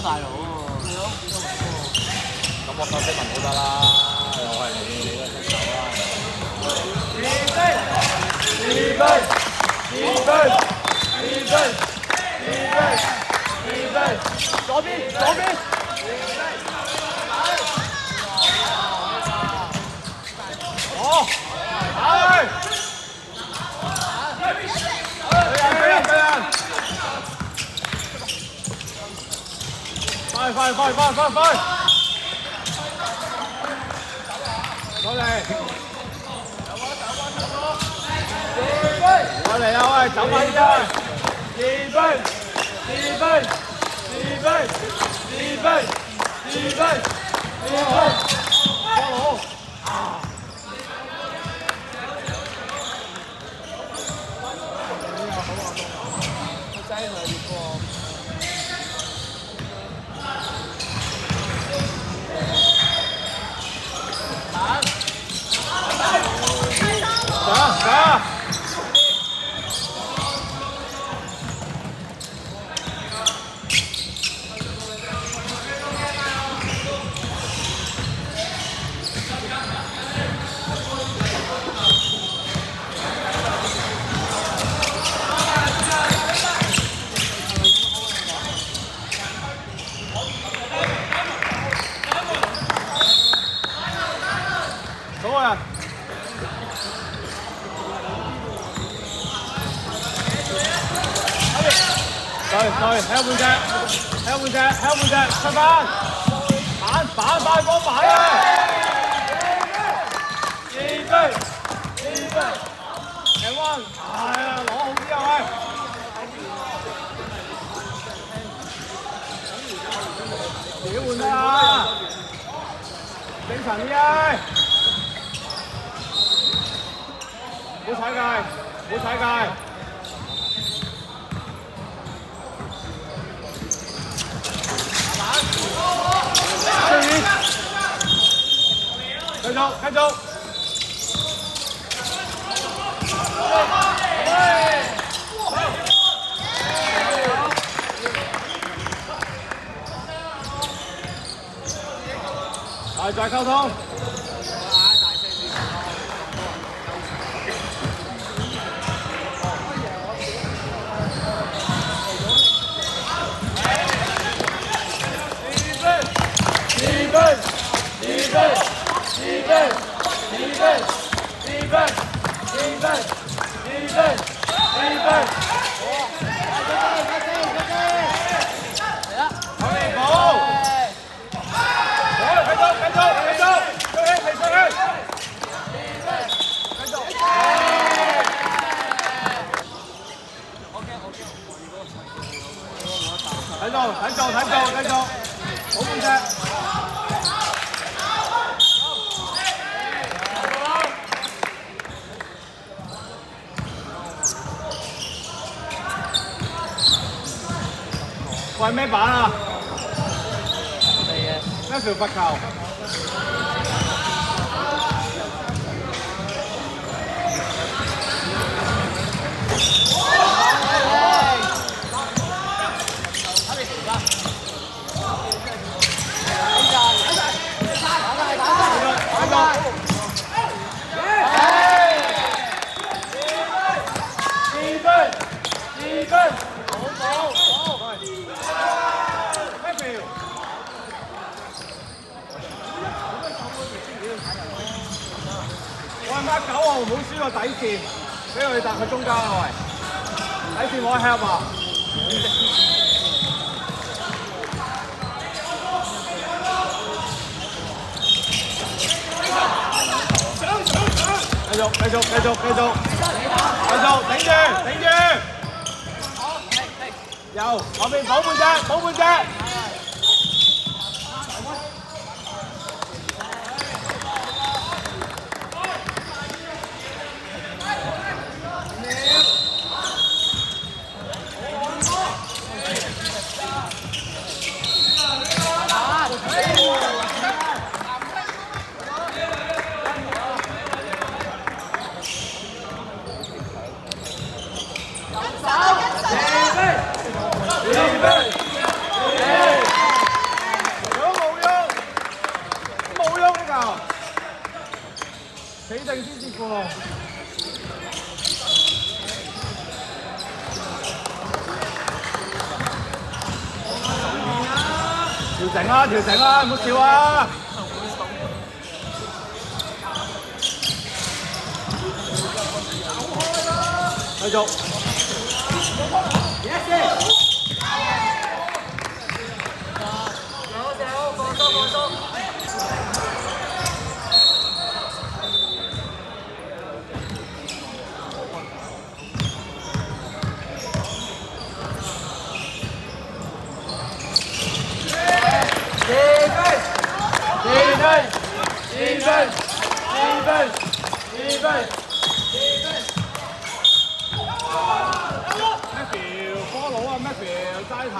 大佬喎。係咯。咁我收息文好得啦，又係你都出手啦。左邊。好，係。對人。快！過嚟啊喂，走快啲啊！2分，打！所有人。對，喺後半隻，出翻，板波板啊！2分，and one， 係啊，攞好啲啊喂！屌換得啊！正常啲啊！唔好踩界。繼續。再溝通。睇做，好半隻。喂，咩板啊？咩條罰球？喂，mark 9號唔好輸個底線，俾佢搭去中間啊喂！底線我 help 啊！繼續，頂住！右後面補半隻！2分調整啊，調整啊，唔好笑啊！繼續。Matthew 齋睇。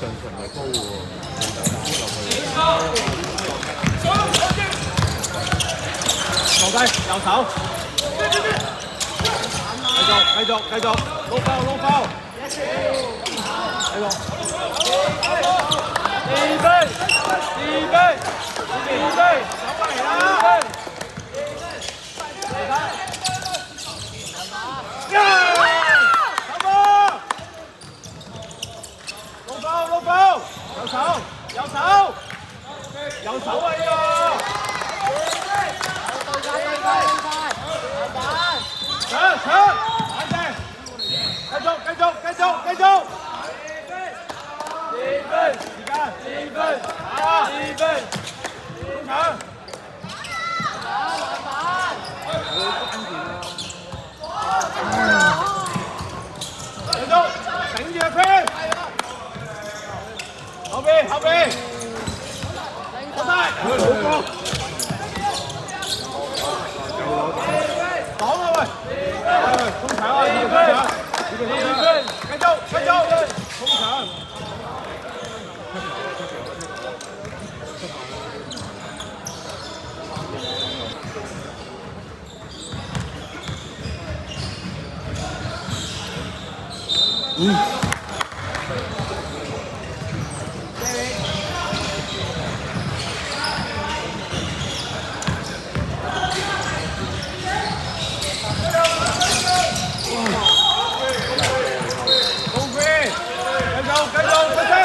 上場係高喎，放低右手，繼續，撈包，繼續。二分，手翻嚟啦！撈包，右手啊呢個！搶，冷靜，繼續。2分，時間2分，打2分，中場。繼續，頂住個圈。後邊，好晒，擋啊喂！中場啊，2分，繼續，中場。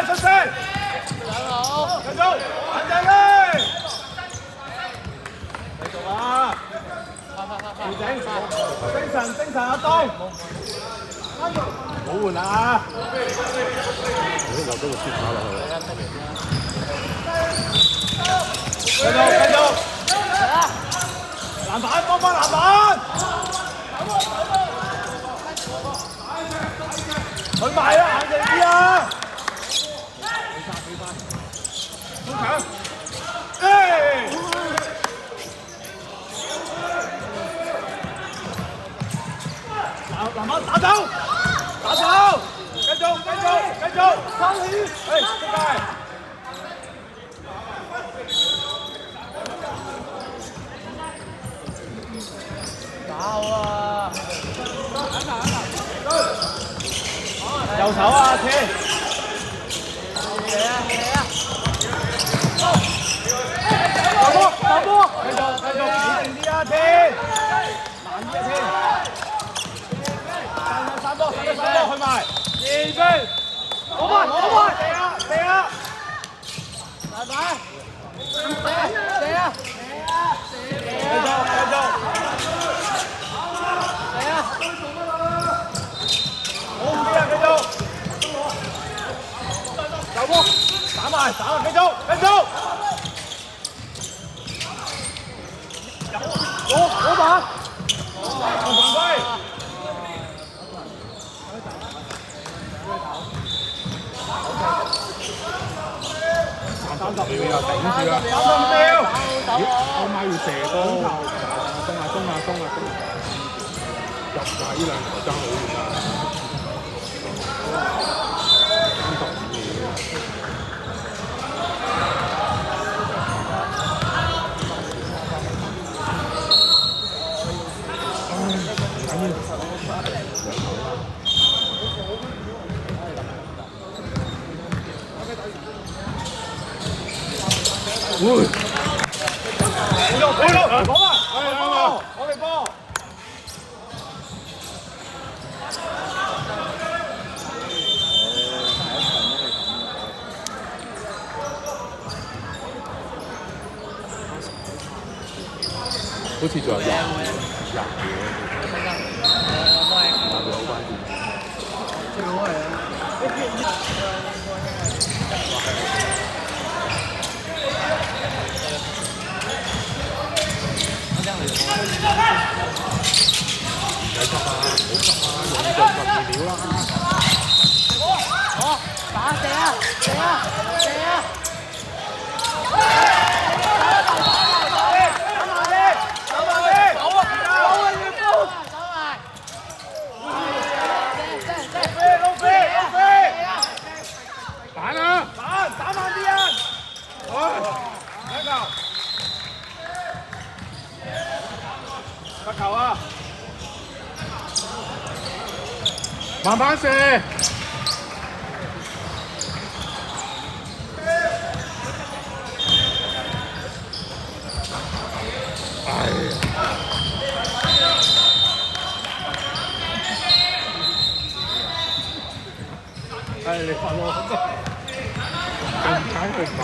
出聲！繼續，冷靜啲！繼續啊！調整，精神阿東，冇換啦！我都會接打落去。繼續，籃板幫籃板！佢埋啊，硬淨啲啊！中場，籃板打走，繼續，翻起，出界。打好啊！右手啊，天！打波！繼續，企定啲啊，天！慢啲啊，天！散波，去埋！2分！攞埋！射啊！大擺！射啊！繼續！好啲啊，繼續！走波！打埋，繼續！攞把！犯規！30秒啊，頂住啊！30秒！歐媽要射波，攻啊！入埋呢兩球爭好遠啊！35秒。攞啊！我哋波。好似仲有廿秒，球啊！慢慢射。哎，你發我近排去唔係。